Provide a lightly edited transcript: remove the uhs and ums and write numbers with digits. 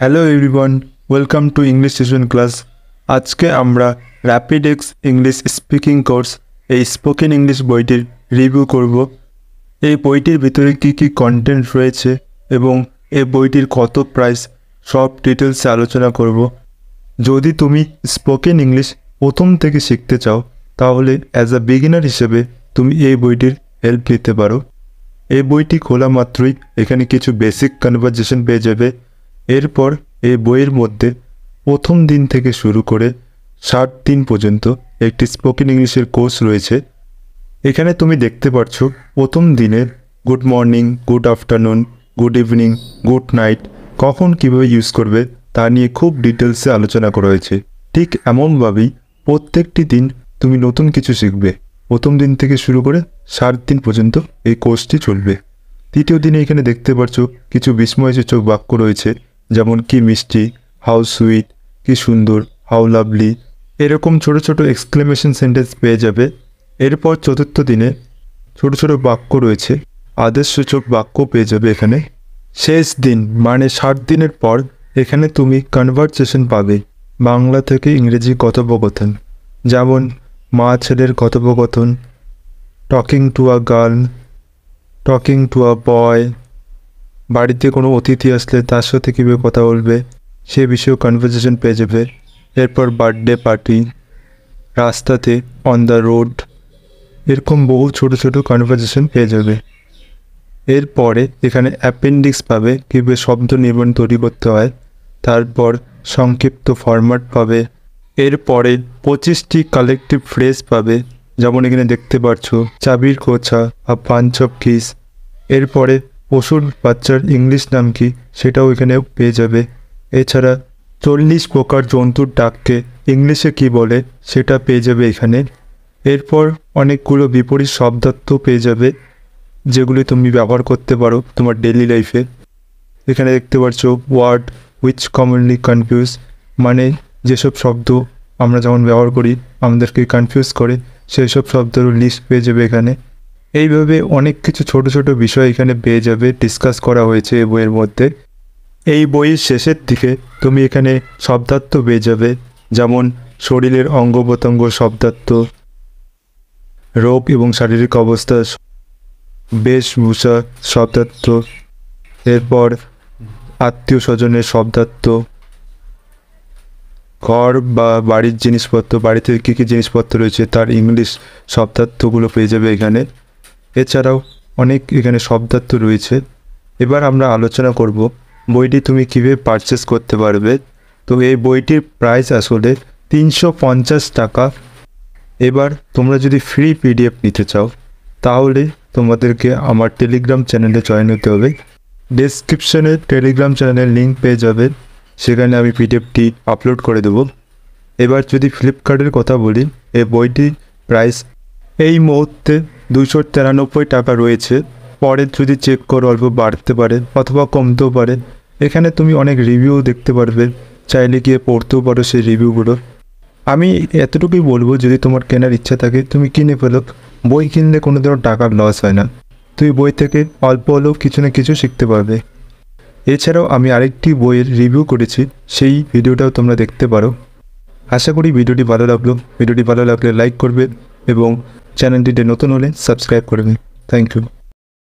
Hello everyone, welcome to English session class. আজকে আমরা Rapidex English speaking course এই spoken English বইটির রিভিউ করব। এই বইটির ভিতরে কী কী কন্টেন্ট রয়েছে এবং এই বইটির কত প্রাইস সব ডিটেলসে আলোচনা করব। যদি তুমি স্পোকেন ইংলিশ প্রথম থেকে শিখতে চাও তাহলে অ্যাজ আ বিগিনার হিসেবে তুমি এই বইটির হেল্প নিতে পারো। এই বইটি খোলা মাত্রই এখানে কিছু বেসিক কনভারজেশন পেয়ে যাবে। এরপর এই বইয়ের মধ্যে প্রথম দিন থেকে শুরু করে 60 দিন পর্যন্ত একটি স্পোকেন ইংলিশের কোর্স রয়েছে। এখানে তুমি দেখতে পাচ্ছ প্রথম দিনের good morning, good afternoon, good evening, good night কখন কীভাবে ইউজ করবে তা নিয়ে খুব ডিটেলসে আলোচনা করা হয়েছে। ঠিক এমনভাবেই প্রত্যেকটি দিন তুমি নতুন কিছু শিখবে। প্রথম দিন থেকে শুরু করে 60 দিন পর্যন্ত এই কোর্সটি চলবে। তৃতীয় দিনে এখানে দেখতে পাচ্ছ কিছু বিস্ময়সূচক বাক্য রয়েছে, যেমন কি মিষ্টি, হাউ সুইট, কি সুন্দর, হাউ লাভলি, এরকম ছোট ছোট এক্সক্লেমেশন সেন্টেন্স পেয়ে যাবে। এরপর চতুর্থ দিনে ছোট ছোট বাক্য রয়েছে, আদেশসূচক বাক্য পেয়ে যাবে এখানে। শেষ দিন মানে 60 দিনের পর এখানে তুমি কনভারসেশন পাবে, বাংলা থেকে ইংরেজি কথোপকথন, যেমন মা ছেলের কথোপকথন, talking to a girl, talking to a boy, বাড়িতে কোনো অতিথি আসলে তার সাথে কীভাবে কথা বলবে সে বিষয়েও কনভারসেশন পেয়ে যাবে। এরপর বার্থডে পার্টি, রাস্তাতে, অন দ্য রোড, এরকম বহু ছোট ছোট কনভারসেশন পেয়ে যাবে। এরপরে এখানে অ্যাপেন্ডিক্স পাবে, কীভাবে শব্দ নির্মাণ তৈরি করতে হয়, তারপর সংক্ষিপ্ত ফরম্যাট পাবে। এরপরে 25টি কালেকটিভ ফ্রেজ পাবে, যেমন এখানে দেখতে পাচ্ছ চাবির খোঁচা বা পাঞ্চ অফ কিস। এরপরে পশুর বাচ্চার ইংলিশ নাম কি সেটাও এখানে পেয়ে যাবে। এছাড়া 40 প্রকার জন্তুর ডাককে ইংলিশে কি বলে সেটা পেয়ে যাবে এখানে। এরপর অনেকগুলো বিপরীত শব্দার্থ পেয়ে যাবে, যেগুলি তুমি ব্যবহার করতে পারো তোমার ডেইলি লাইফে। এখানে দেখতে পাচ্ছ ওয়ার্ড উইচ কমনলি কনফিউজ, মানে যেসব শব্দ আমরা যখন ব্যবহার করি আমাদেরকে কনফিউজ করে সেই সব শব্দের লিস্ট পেয়ে যাবে এখানে। এইভাবে অনেক কিছু ছোট ছোট বিষয় এখানে পেয়ে যাবে, ডিসকাস করা হয়েছে এই বইয়ের মধ্যে। এই বইয়ের শেষের দিকে তুমি এখানে শব্দার্থ পেয়ে যাবে, যেমন শরীরের অঙ্গ প্রত্যঙ্গ শব্দার্থ, রোগ এবং শারীরিক অবস্থা, বেশভূষা শব্দার্থ, এরপর আত্মীয় স্বজনের শব্দার্থ, ঘর বা বাড়ির জিনিসপত্র, বাড়িতে কী কী জিনিসপত্র রয়েছে তার ইংলিশ শব্দার্থগুলো পেয়ে যাবে এখানে। এছাড়াও অনেক এখানে শব্দার্থ রয়েছে। এবার আমরা আলোচনা করব বইটি তুমি কীভাবে পারচেস করতে পারবে। তো এই বইটির প্রাইস আসলে 350 টাকা। এবার তোমরা যদি ফ্রি পিডিএফ নিতে চাও তাহলে তোমাদেরকে আমার টেলিগ্রাম চ্যানেলে জয়েন হতে হবে। ডেসক্রিপশনে টেলিগ্রাম চ্যানেলের লিঙ্ক পেয়ে যাবে, সেখানে আমি পিডিএফটি আপলোড করে দেবো। এবার যদি ফ্লিপকার্টের কথা বলি, এই বইটির প্রাইস এই মুহূর্তে 293 টাকা রয়েছে। পরে যদি চেক করো অল্প বাড়তে পারে অথবা কমতেও পারে। এখানে তুমি অনেক রিভিউ দেখতে পারবে, চাইলে গিয়ে পড়তেও পারো সেই রিভিউগুলো। আমি এতটুকুই বলবো, যদি তোমার কেনার ইচ্ছা থাকে তুমি কিনে ফেলো। বই কিনলে কোনো ধরনের টাকার লস হয় না, তুই বই থেকে অল্প হলেও কিছু না কিছু শিখতে পারবে। এছাড়াও আমি আরেকটি বইয়ের রিভিউ করেছি, সেই ভিডিওটাও তোমরা দেখতে পারো। আশা করি ভিডিওটি ভালো লাগলো। ভিডিওটি ভালো লাগলে লাইক করবে এবং চ্যানেলটিতে নতুন হলে সাবস্ক্রাইব করবে। Thank you.